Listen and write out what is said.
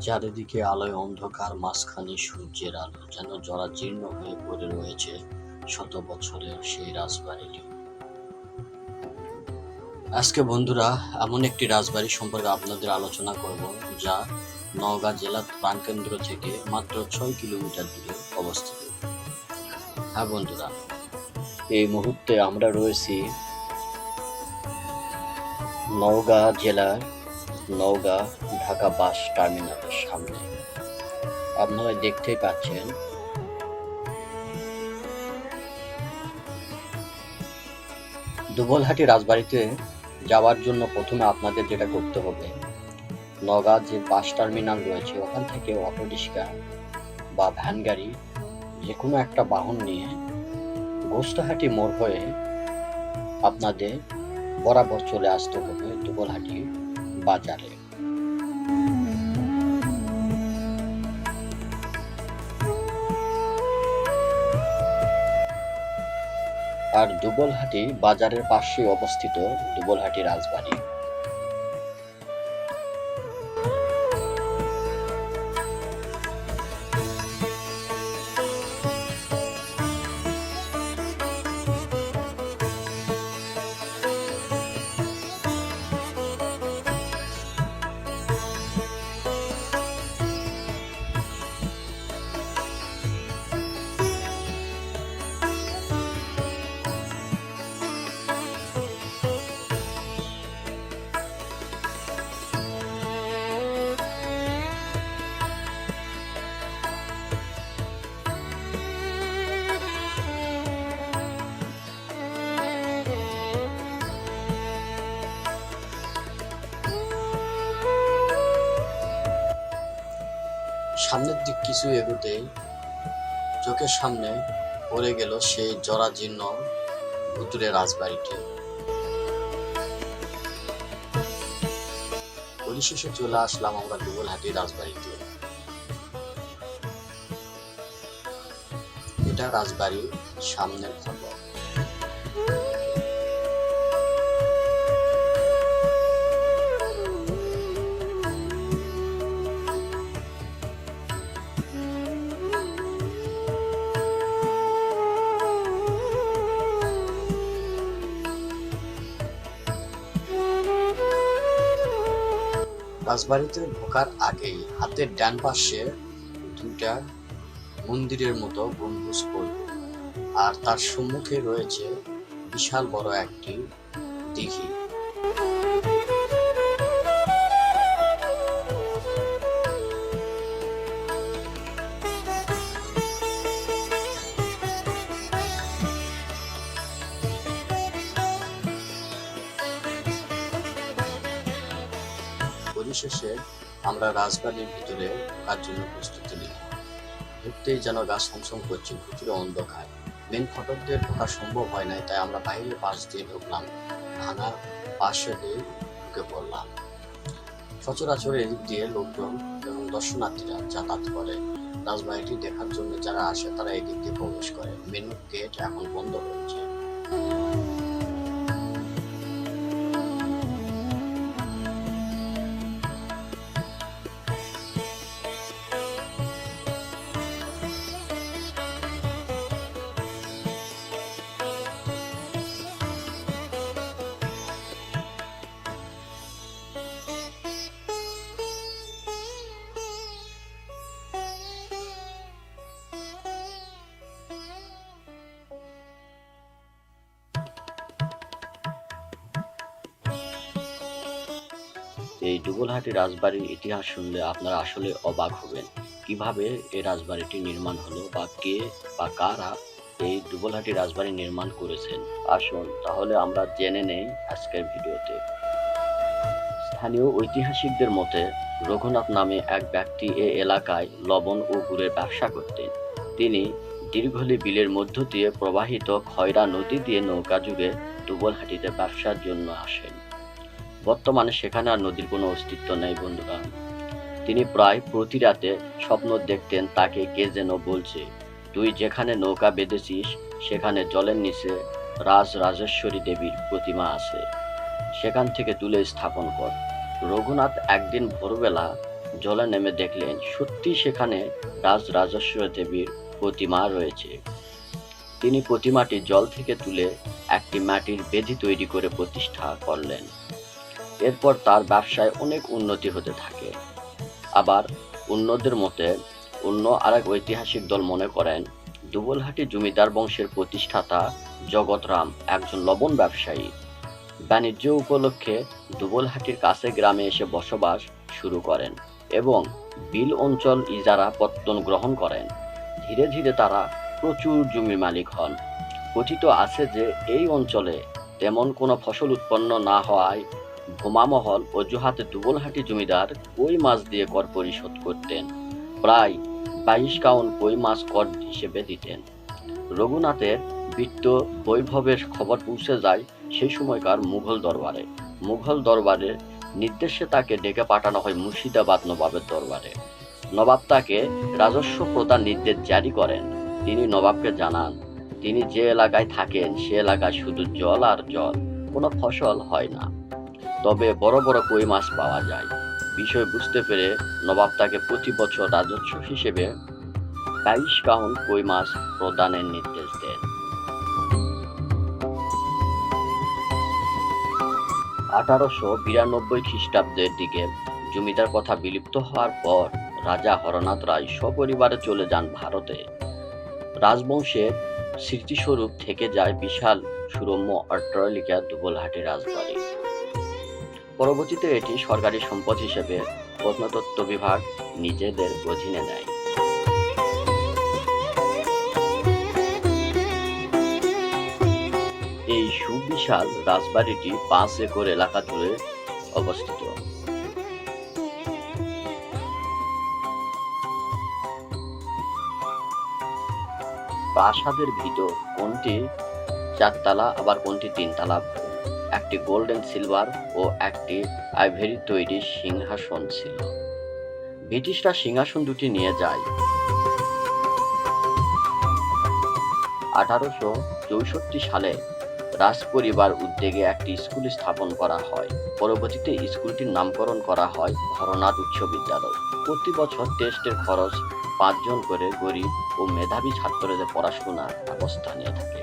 চারিদিকে আলোয় অন্ধকার, মাঝখানে সূর্যের আলো, যেন জরাজীর্ণ হয়ে পড়ে রয়েছে শত বছরের সেই রাজবাড়িটি। আজকে বন্ধুরা এমন একটি রাজবাড়ি সম্পর্কে আপনাদের আলোচনা করব, যা নওগাঁ জেলার প্রাণকেন্দ্র থেকে মাত্র 6 কিলোমিটার দূরে অবস্থিত। হ্যাঁ বন্ধুরা, এই মুহূর্তে আমরা রয়েছি নওগাঁ জেলার নওগাঁ ঢাকা বাস টার্মিনালের সামনে। আপনারা দেখতেই পাচ্ছেন দুবলহাটি রাজবাড়িতে যাওয়ার জন্য প্রথমে আপনাদের যেটা করতে হবে, নওগাঁ যে বাস টার্মিনাল রয়েছে ওখান থেকে অটোরিক্সা বা ভ্যান গাড়ি যে কোনো একটা বাহন নিয়ে গোস্তাহাটি মোড় হয়ে আপনাদের বরাবর চলে আসতে হবে দুবলহাটি বাজারে। আর দুবলহাটি বাজারের পাশে অবস্থিত দুবলহাটি রাজবাড়ি। সামনের দিক কিছু এগোতেই চোখের সামনে পড়ে গেল সেই জরাজীর্ণ ভুতুড়ে রাজবাড়িটি। পরিশেষে চলে আসলাম আমরা দুবলহাটি রাজবাড়িতে। এটা রাজবাড়ির সামনের ফটো। রাজবাড়িতে ঢোকার আগেই হাতের ডান পাশে দুইটা মন্দিরের মতো গম্বুজ পড়বে, আর তার সম্মুখে রয়েছে বিশাল বড় একটি দিঘি। পরিশেষে আমরা রাজবাড়ির ভিতরে ঢোকার জন্য প্রস্তুতি নিলাম। ঢুকতেই যেন গা ছমছম করছে, ভিতরে অন্ধকার। মেন ফটক দিয়ে ঢোকা সম্ভব হয় নাই, তাই আমরা বাইরের পাশ দিয়ে ঢুকলাম, ভাঙা পাশে দিয়ে ঢুকে পড়লাম। সচরাচর এদিক দিয়ে লোকজন এবং দর্শনার্থীরা যাতায়াত করে। রাজবাড়িটি দেখার জন্য যারা আসে তারা এদিক দিয়ে প্রবেশ করে। মেন গেট এখন বন্ধ রয়েছে। এই দুবলহাটি রাজবাড়ির ইতিহাস শুনলে আপনারা আসলে অবাক হবেন, কিভাবে এই রাজবাড়িটি নির্মাণ হলো বা কে বা কারা এই দুবলহাটি রাজবাড়ি নির্মাণ করেছেন। আসুন তাহলে আমরা জেনে নেই আজকের ভিডিওতে। স্থানীয় ঐতিহাসিকদের মতে রঘুনাথ নামে এক ব্যক্তি এ এলাকায় লবণ ও গুড়ের ব্যবসা করতেন। তিনি দীর্ঘলি বিলের মধ্য দিয়ে প্রবাহিত খয়রা নদী দিয়ে নৌকা যুগে দুবলহাটিতে ব্যবসার জন্য আসেন। বর্তমানে সেখানে আর নদীর কোনো অস্তিত্ব নেই বন্ধুরা। তিনি প্রায় প্রতি রাতে স্বপ্ন দেখতেন তাকে কে যেন বলছে, তুই যেখানে নৌকা বেঁধেছিস সেখানে জলের নিচে রাজরাজেশ্বরী দেবীর প্রতিমা আছে, সেখান থেকে তুলে স্থাপন কর। রঘুনাথ একদিন ভোরবেলা জলে নেমে দেখলেন সত্যি সেখানে রাজরাজেশ্বরী দেবীর প্রতিমা রয়েছে। তিনি প্রতিমাটি জল থেকে তুলে একটি মাটির বেদি তৈরি করে প্রতিষ্ঠা করলেন। এরপর তার ব্যবসায় অনেক উন্নতি হতে থাকে। আবার অন্যদের মতে অন্য আরেক ঐতিহাসিক দল মনে করেন দুবলহাটি জমিদার বংশের প্রতিষ্ঠাতা জগৎরাম একজন লবণ ব্যবসায়ী। বাণিজ্য উপলক্ষে দুবলহাটির কাছে গ্রামে এসে বসবাস শুরু করেন এবং বিল অঞ্চল ইজারা পত্তন গ্রহণ করেন। ধীরে ধীরে তারা প্রচুর জমির মালিক হন। কথিত আছে যে এই অঞ্চলে তেমন কোনো ফসল উৎপন্ন না হওয়ায় ভোমামহল অজুহাতে দুবলহাটি জমিদার কই মাছ দিয়ে কর পরিশোধ করতেন। প্রায় 22 কাউন কই মাছ কর হিসেবে দিতেন। রঘুনাথের বিত্ত বৈভবের খবর পৌঁছে যায় সেই সময়কার মুঘল দরবারের নির্দেশে তাকে ডেকে পাঠানো হয় মুর্শিদাবাদ নবাবের দরবারে। নবাব তাকে রাজস্ব প্রদান নির্দেশ জারি করেন। তিনি নবাবকে জানান তিনি যে এলাকায় থাকেন সে এলাকায় শুধু জল আর জল, কোনো ফসল হয় না, তবে বড় বড় কই মাছ পাওয়া যায়। বিষয় বুঝতে পেরে নবাব তাকে প্রতি বছর রাজস্ব হিসেবে 22 কাউন কই মাছ প্রদানের নির্দেশ দেন। 1892 খ্রিস্টাব্দের দিকে জমিদার প্রথা বিলুপ্ত হওয়ার পর রাজা হরনাথ রায় সপরিবারে চলে যান ভারতে। রাজবংশের স্মৃতিস্বরূপ থেকে যায় বিশাল সুরম্য অট্টালিকা দুবলহাটি রাজবাড়ি। পরবর্তীতে এটি সরকারি সম্পদ হিসেবে প্রত্নতত্ত্ব বিভাগ নিজেদের অধীনে নেয়। এই সুবিশাল রাজবাড়িটি 5 একর এলাকা জুড়ে অবস্থিত। প্রাসাদের ভিতর কোনটি 4 তলা আবার কোনটি 3 তলা। একটি গোল্ডেন সিলভার ও একটি আইভরি তৈরি সিংহাসন ছিল। ব্রিটিশরা সিংহাসন দুটি নিয়ে যায়। 1864 সালে রাজপরিবার উদ্যোগে একটি স্কুল স্থাপন করা হয়। পরবর্তীতে স্কুলটির নামকরণ করা হয় হরনাথ উচ্চ বিদ্যালয়। প্রতি বছর টেস্টের খরচ 5 জন করে গরিব ও মেধাবী ছাত্রদের পড়াশোনার ব্যবস্থা নিয়ে থাকে।